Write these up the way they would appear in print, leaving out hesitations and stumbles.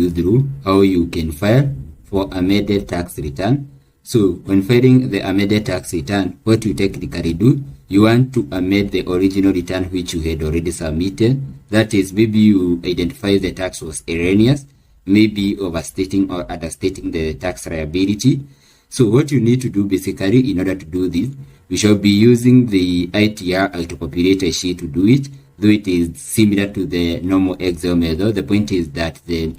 you through how you can file for amended tax return. So when filing the amended tax return, what you technically do, you want to amend the original return which you had already submitted. That is, maybe you identify the tax was erroneous, maybe overstating or understating the tax liability. So what you need to do basically in order to do this, we shall be using the ITR auto-populator sheet to do it, though it is similar to the normal Excel method. The point is that the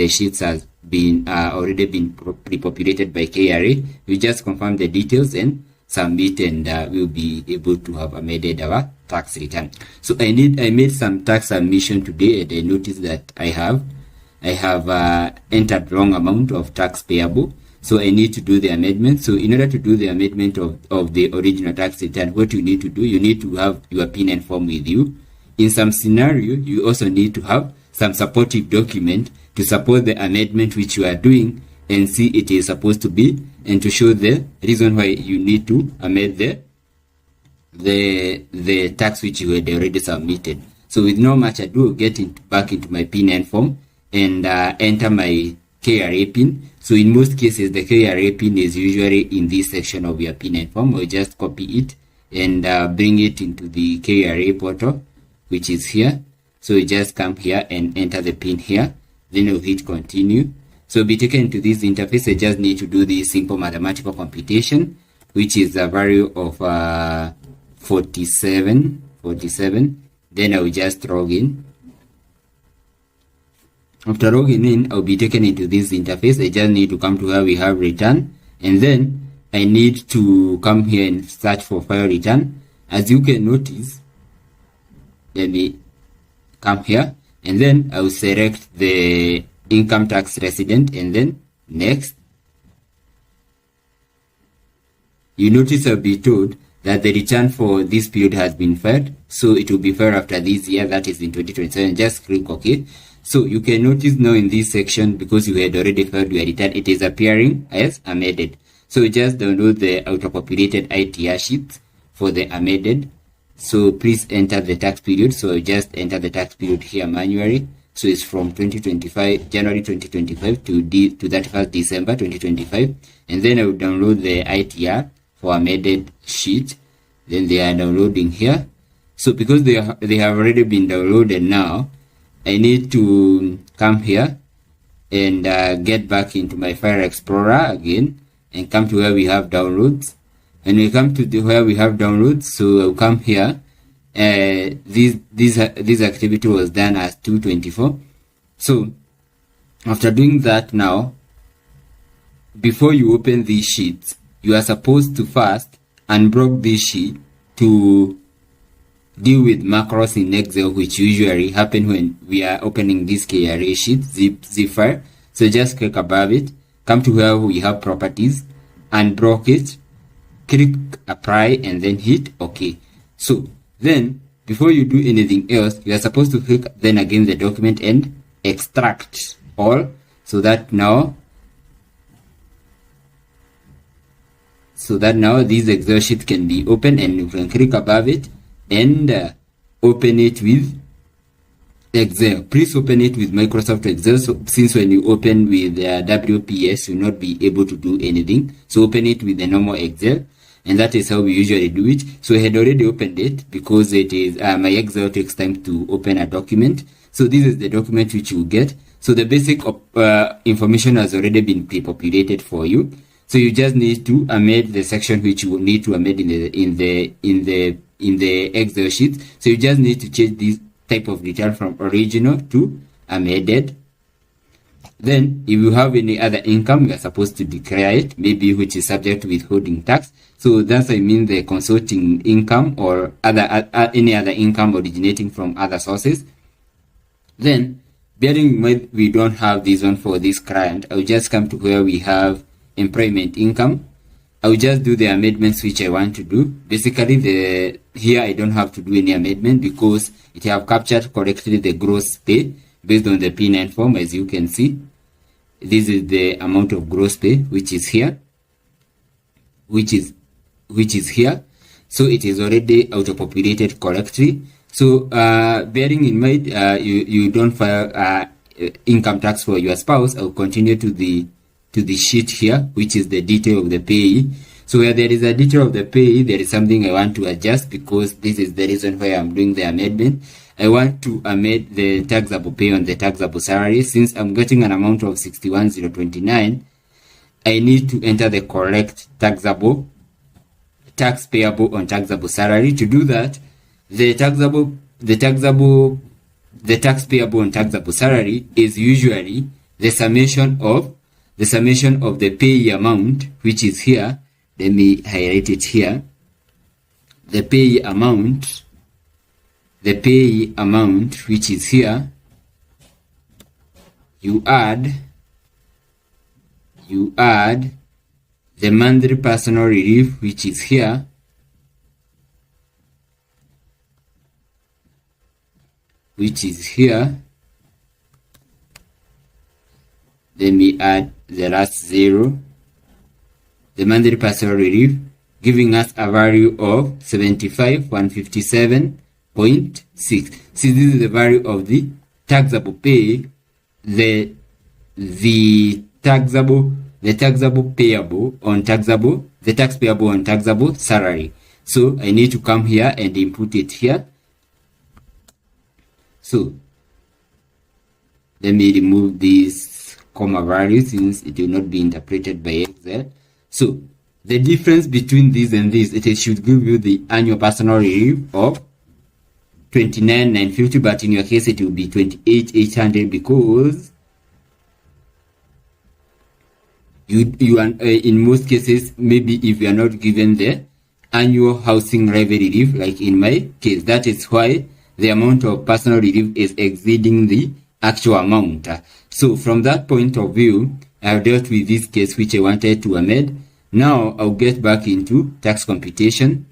sheets has been already been pre-populated by KRA. You just confirm the details and submit, and we'll be able to have amended our tax return. So I made some tax submission today, and I noticed that I have entered wrong amount of tax payable. So I need to do the amendment. So in order to do the amendment of the original tax return, what you need to do, you need to have your PIN and form with you. In some scenario, you also need to have some supportive document to support the amendment which you are doing and see it is supposed to be, and to show the reason why you need to amend the tax which you had already submitted. So with no much ado, I'll get back into my PIN and form and enter my KRA PIN. So in most cases, the KRA PIN is usually in this section of your PIN and form, or just copy it and bring it into the KRA portal, which is here. So you just come here and enter the PIN here, then you hit continue. So be taken to this interface. I just need to do the simple mathematical computation, which is a value of 47. Then I will just log in. After logging in, I'll be taken into this interface. I just need to come to where we have return, and then I need to come here and search for file return. As you can notice, let me come here, and then I will select the income tax resident, and then next. You notice I'll be told that the return for this period has been filed, so it will be filed after this year, that is in 2027. Just click OK. So you can notice now in this section, because you had already filed your return, it is appearing as amended. So just download the auto-populated ITR sheet for the amended. So please enter the tax period. So just enter the tax period here manually. So it's from January 2025 to 31st December 2025. And then I will download the ITR for amended sheet. Then they are downloading here. So because they have already been downloaded now, I need to come here and get back into my file explorer again and come to where we have downloads. When we come to where we have downloads, so I'll come here. This activity was done as 224. So after doing that, now before you open these sheets, you are supposed to first unblock this sheet to deal with macros in Excel, which usually happen when we are opening this KRA sheet zip file. So just click above it, come to where we have properties, unblock it, click apply, and then hit OK. So then before you do anything else, you are supposed to click then again the document and extract all, so that now this Excel sheet can be opened, and you can click above it and open it with Excel. Please open it with Microsoft Excel, so since when you open with WPS, you'll not be able to do anything. So open it with the normal Excel, and that is how we usually do it. So I had already opened it because it is my Excel takes time to open a document. So this is the document which you get. So the basic information has already been pre-populated for you. So you just need to amend the section which you will need to amend in the Excel sheet. So you just need to change this type of return from original to amended. Then if you have any other income, you are supposed to declare it, maybe which is subject to withholding tax. So that's I mean the consulting income or any other income originating from other sources. Then bearing in mind we don't have this one for this client, I'll just come to where we have employment income. I'll just do the amendments which I want to do. Basically here I don't have to do any amendment because it have captured correctly the gross pay based on the P9 form. As you can see, this is the amount of gross pay which is here, which is here. So it is already auto-populated correctly. So bearing in mind you don't file income tax for your spouse, I'll continue to the sheet here, which is the detail of the payee. So where there is a detail of the payee, there is something I want to adjust, because this is the reason why I'm doing the amendment. I want to amend the taxable pay on the taxable salary. Since I'm getting an amount of 61,029, I need to enter the correct tax payable on taxable salary. To do that, the tax payable on taxable salary is usually the summation of the payee amount, which is here. Let me highlight it here. The payee amount, which is here, you add the monthly personal relief, which is here, Let me add the last zero, the monthly personal relief, giving us a value of 75,157.6. See, this is the value of the taxable pay, the tax payable on taxable salary. So I need to come here and input it here. So let me remove this comma value since it will not be interpreted by Excel. So the difference between this and this, it should give you the annual personal relief of 29,950, but in your case it will be 28,800, because you are in most cases, maybe if you are not given the annual housing levy relief, like in my case, that is why the amount of personal relief is exceeding the actual amount. So from that point of view, I've dealt with this case which I wanted to amend. Now I'll get back into tax computation.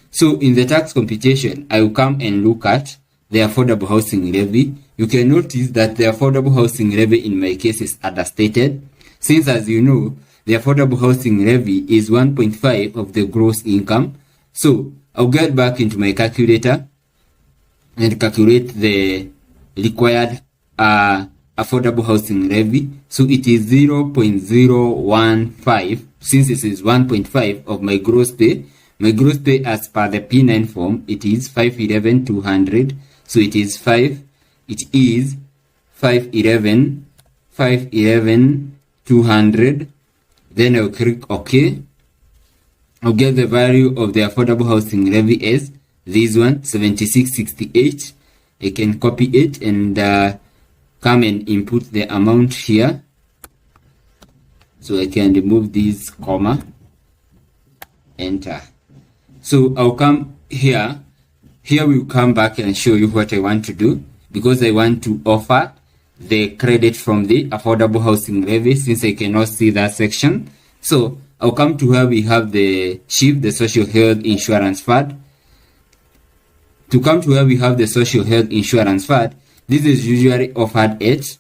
So in the tax computation, I will come and look at the affordable housing levy. You can notice that the affordable housing levy in my case is understated, since, as you know, the affordable housing levy is 1.5 of the gross income. So I'll get back into my calculator and calculate the required affordable housing levy. So it is 0.015. Since this is 1.5 of my gross pay, as per the P9 form, it is 511,200. So it is 511,200. Then I'll click OK. I'll get the value of the affordable housing levy as this one, 7668. I can copy it and come and input the amount here. So I can remove this comma, enter. So I'll come here. Here we'll come back and show you what I want to do, because I want to offer the credit from the affordable housing levy, since I cannot see that section. So I'll come to where we have the SHIF, the Social Health Insurance Fund. To come to where we have the Social Health Insurance Fund, this is usually offered at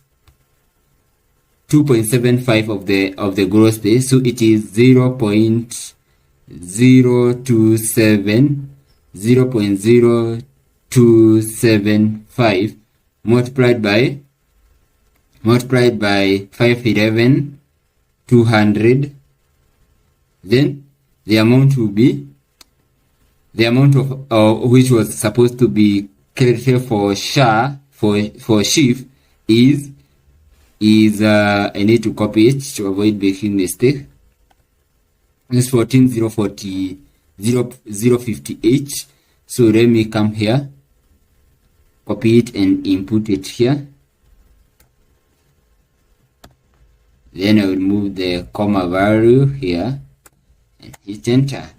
2.75 of the gross pay. So it is 0.0275 multiplied by 511,200. Then the amount will be the amount of which was supposed to be credited for SHA for SHIF is I need to copy it to avoid making mistake. It's 14,058. So let me come here, copy it and input it here. Then I will move the comma value here and hit enter.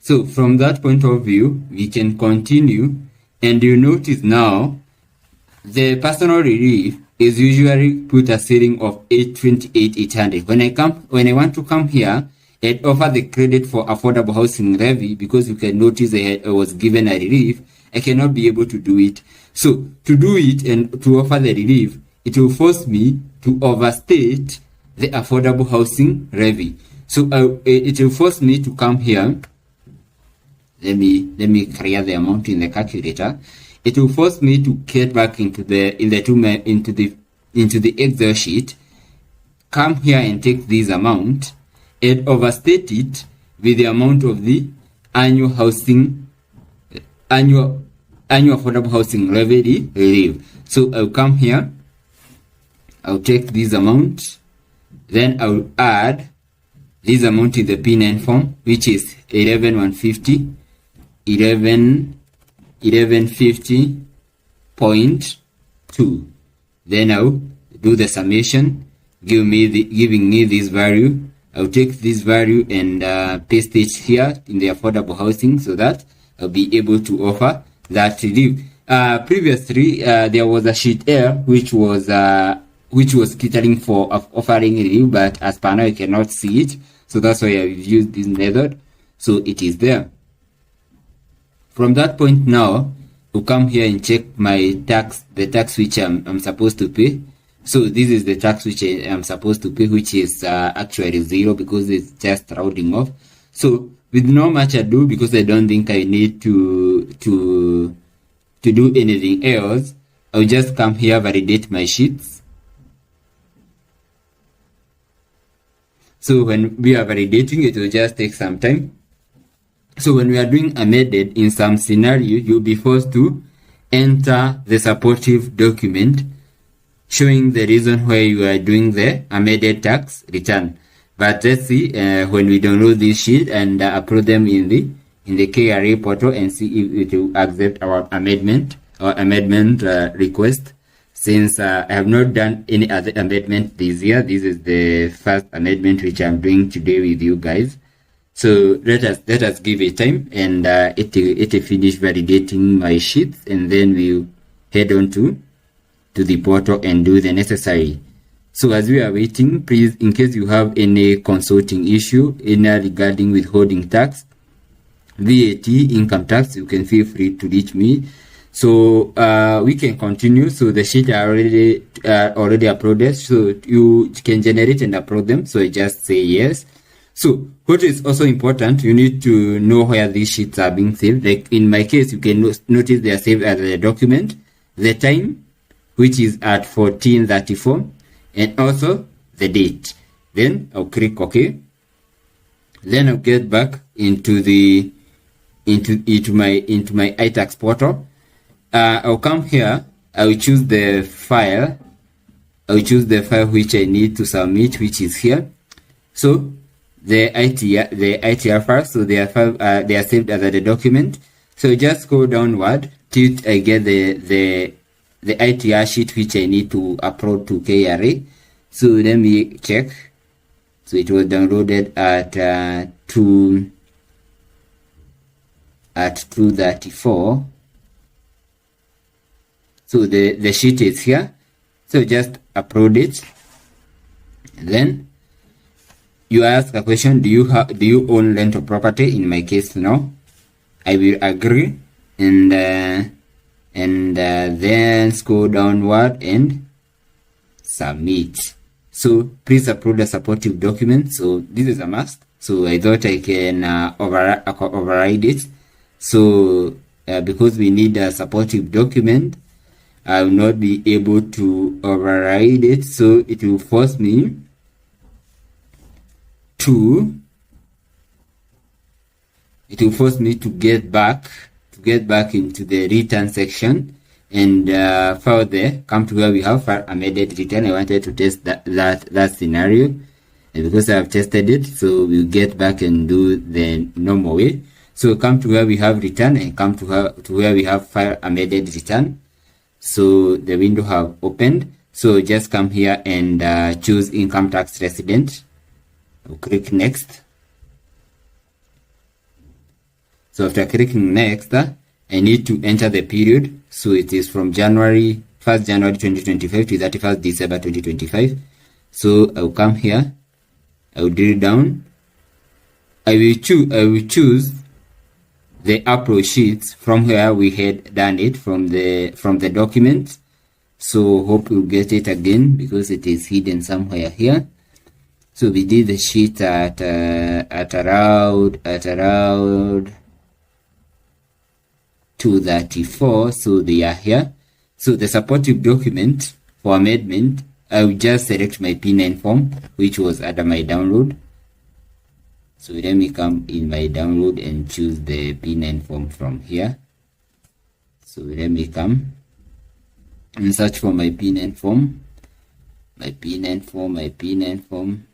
So from that point of view, we can continue, and you notice now the personal relief is usually put a ceiling of 828,800. When I want to come here and offer the credit for affordable housing levy, because you can notice I was given a relief, I cannot be able to do it. So to do it and to offer the relief, it will force me to overstate the affordable housing levy. So it will force me to come here. Let me clear the amount in the calculator. It will force me to get back into the the Excel sheet, come here and take this amount and overstate it with the amount of the annual affordable housing levy relief. So I'll come here, I'll take this amount, then I'll add this amount in the P9 form, which is 11,150, 1150.2. Then I'll do the summation, giving me this value. I'll take this value and paste it here in the affordable housing so that I'll be able to offer that relief. Previously, there was a sheet error which was catering for offering relief, but as per now, you cannot see it. So that's why I've used this method. So it is there. From that point now, we'll come here and check my tax, the tax which I'm supposed to pay. So this is the tax which I'm supposed to pay, which is actually 0 because it's just rounding off. So with no much ado, because I don't think I need to do anything else, I'll just come here, validate my sheets. So when we are validating, it will just take some time. So when we are doing amended, in some scenario, you'll be forced to enter the supportive document showing the reason why you are doing the amended tax return. But let's see when we download this sheet and upload them in the KRA portal and see if it will accept our amendment request. Since I have not done any other amendment this year, this is the first amendment which I'm doing today with you guys. So let us give it time and it will finish validating my sheets, and then we'll head on to the portal and do the necessary. So as we are waiting, please, in case you have any consulting issue regarding withholding tax, VAT, income tax, you can feel free to reach me. So we can continue. So the sheet are already uploaded, so you can generate and upload them. So I just say yes. So what is also important, you need to know where these sheets are being saved. Like in my case, you can notice they are saved as a document, the time, which is at 1434, and also the date. Then I'll click OK. Then I'll get back into my iTax portal. I'll come here. I will choose the file. I will choose the file which I need to submit, which is here. So the ITR file. So they are saved as a document. So just go downward till I get the ITR sheet which I need to upload to KRA. So let me check. So it was downloaded at 2:34. So the sheet is here. So just upload it. Then you ask a question: do you own rental property? In my case, no. I will agree, and then scroll downward and submit. So please upload a supportive document. So this is a must. So I thought I can override it. So because we need a supportive document, I will not be able to override it. So it will force me to get back into the return section and come to where we have file amended return. I wanted to test that scenario, and because I have tested it, so we'll get back and do the normal way. So come to where we have return and come to where we have file amended return. So the window have opened. So just come here and choose income tax resident. I'll click next. So after clicking next, I need to enter the period. So it is from 1st January 2025 to 31st December 2025. So I'll come here. I'll drill down. I will choose the upload sheets from where we had done it from the document. So hope you'll get it again because it is hidden somewhere here. So we did the sheet at around 234. So they are here. So the supportive document for amendment, I will just select my P9 form, which was under my download. So let me come in my download and choose the P9 form from here. So let me come and search for my P9 form. My P9 form.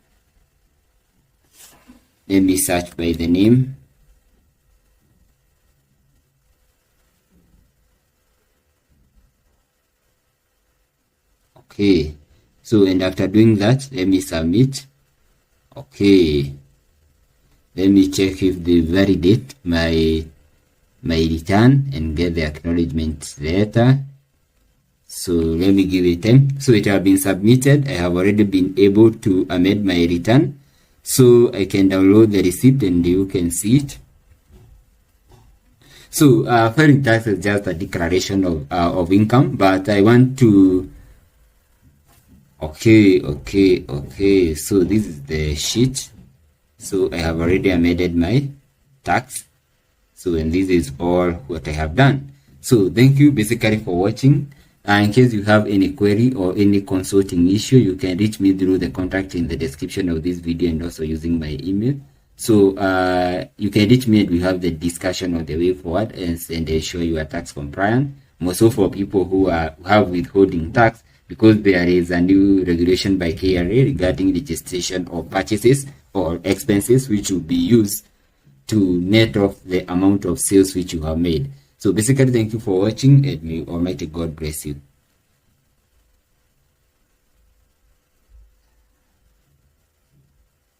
Let me search by the name. Okay, so and after doing that, let me submit. Okay, let me check if they validate my return and get the acknowledgement letter. So let me give it time. So it has been submitted. I have already been able to amend my return, so I can download the receipt and you can see it. So filing tax is just a declaration of income, but I want to okay, so this is the sheet. So I have already amended my tax. So and this is all what I have done. So thank you basically for watching. In case you have any query or any consulting issue, you can reach me through the contact in the description of this video and also using my email. So you can reach me and we have the discussion on the way forward and ensure you are tax compliant. Also for people who have withholding tax, because there is a new regulation by KRA regarding registration of purchases or expenses which will be used to net off the amount of sales which you have made. So basically, thank you for watching and may Almighty God bless you.